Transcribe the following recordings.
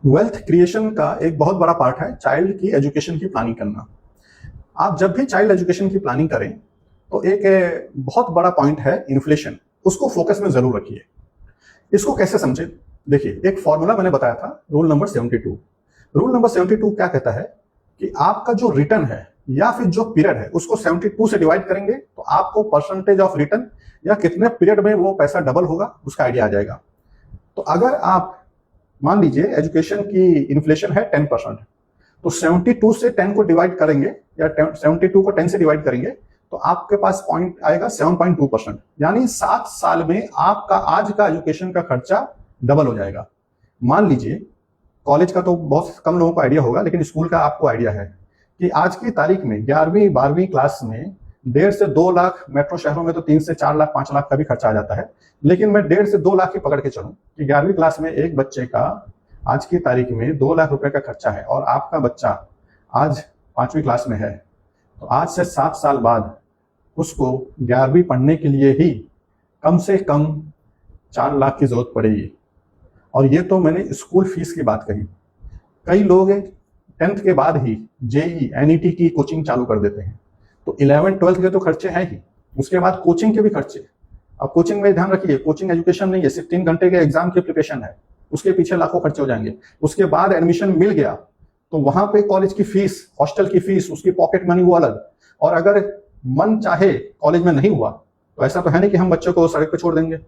Wealth creation का एक बहुत बड़ा पार्ट है चाइल्ड की एजुकेशन की प्लानिंग करना। आप जब भी चाइल्ड एजुकेशन की प्लानिंग करें तो एक बहुत बड़ा पॉइंट है इन्फ्लेशन, उसको फोकस में जरूर रखिए। इसको कैसे समझे? देखिए, एक फॉर्मूला मैंने बताया था, रूल नंबर 72। रूल नंबर 72 क्या कहता है कि आपका जो रिटर्न है या फिर जो पीरियड है उसको 72 से डिवाइड करेंगे तो आपको परसेंटेज ऑफ रिटर्न या कितने पीरियड में वो पैसा डबल होगा उसका आइडिया आ जाएगा। तो अगर आप मान लीजिए एजुकेशन की इन्फ्लेशन है 10%, तो 72 से 10 को डिवाइड करेंगे या 72 को 10 से डिवाइड करेंगे तो आपके पास पॉइंट आएगा 7.2%। यानी 7 साल में आपका आज का एजुकेशन का खर्चा डबल हो जाएगा। मान लीजिए कॉलेज का तो बहुत कम लोगों को आइडिया होगा, लेकिन स्कूल का आपको आइडिया है कि आज की तारीख में 11वीं 12वीं क्लास में 1.5 से 2 लाख, मेट्रो शहरों में तो 3 से 4 लाख 5 लाख का भी खर्चा आ जाता है, लेकिन मैं 1.5 से 2 लाख ही पकड़ के चलूं कि 11वीं क्लास में एक बच्चे का आज की तारीख में 2 लाख रुपए का खर्चा है और आपका बच्चा आज 5वीं क्लास में है, तो आज से 7 साल बाद उसको 11वीं पढ़ने के लिए ही कम से कम 4 लाख की जरूरत पड़ेगी। और ये तो मैंने स्कूल फीस की बात कही। कई लोग 10th के बाद ही जेई एनईटी की कोचिंग चालू कर देते हैं, तो 11 12 के तो खर्चे हैं ही, उसके बाद कोचिंग के भी खर्चे। अब कोचिंग में ध्यान रखिए, कोचिंग एजुकेशन नहीं है, सिर्फ 3 घंटे के एग्जाम की प्रिपरेशन है, उसके पीछे लाखों खर्चे हो जाएंगे। उसके बाद एडमिशन मिल गया तो वहां पे कॉलेज की फीस, हॉस्टल की फीस, उसकी पॉकेट मनी वो अलग। और अगर मन चाहे कॉलेज में नहीं हुआ तो ऐसा तो है नहीं कि हम बच्चों को सड़क पे छोड़ देंगे,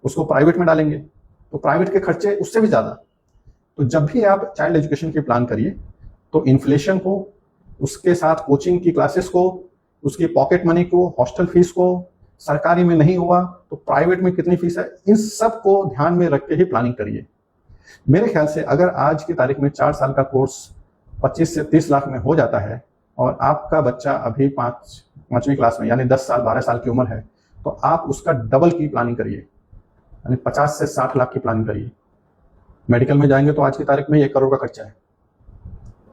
उसको प्राइवेट में डालेंगे, तो प्राइवेट के खर्चे उससे भी ज्यादा। तो जब भी आप चाइल्ड एजुकेशन की प्लान करिए तो इन्फ्लेशन को, उसके साथ कोचिंग की क्लासेस को, उसकी पॉकेट मनी को, हॉस्टल फीस को, सरकारी में नहीं हुआ तो प्राइवेट में कितनी फीस है, इन सब को ध्यान में रख के ही प्लानिंग करिए। मेरे ख्याल से अगर आज की तारीख में 4 साल का कोर्स 25 से 30 लाख में हो जाता है और आपका बच्चा अभी 5वीं क्लास में यानी 10 साल 12 साल की उम्र है, तो आप उसका डबल की प्लानिंग करिए, यानी 50 से 60 लाख की प्लानिंग करिए। मेडिकल में जाएंगे तो आज की तारीख में 1 करोड़ का खर्चा है।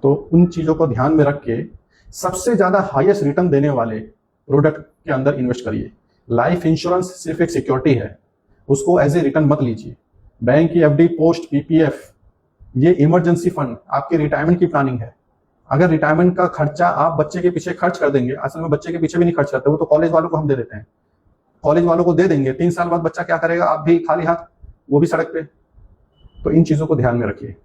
तो उन चीजों को ध्यान में रख के सबसे ज्यादा हाईएस्ट रिटर्न देने वाले प्रोडक्ट के अंदर इन्वेस्ट करिए। लाइफ इंश्योरेंस सिर्फ एक सिक्योरिटी है, उसको एज ए रिटर्न मत लीजिए। बैंक की एफडी, पोस्ट, पीपीएफ, ये इमरजेंसी फंड आपकी रिटायरमेंट की प्लानिंग है। अगर रिटायरमेंट का खर्चा आप बच्चे के पीछे खर्च कर देंगे, असल में बच्चे के पीछे भी नहीं खर्च करते, वो तो कॉलेज वालों को हम दे देते हैं, कॉलेज वालों को दे देंगे, 3 साल बाद बच्चा क्या करेगा, आप भी खाली हाथ, वो भी सड़क पे। तो इन चीजों को ध्यान में रखिए।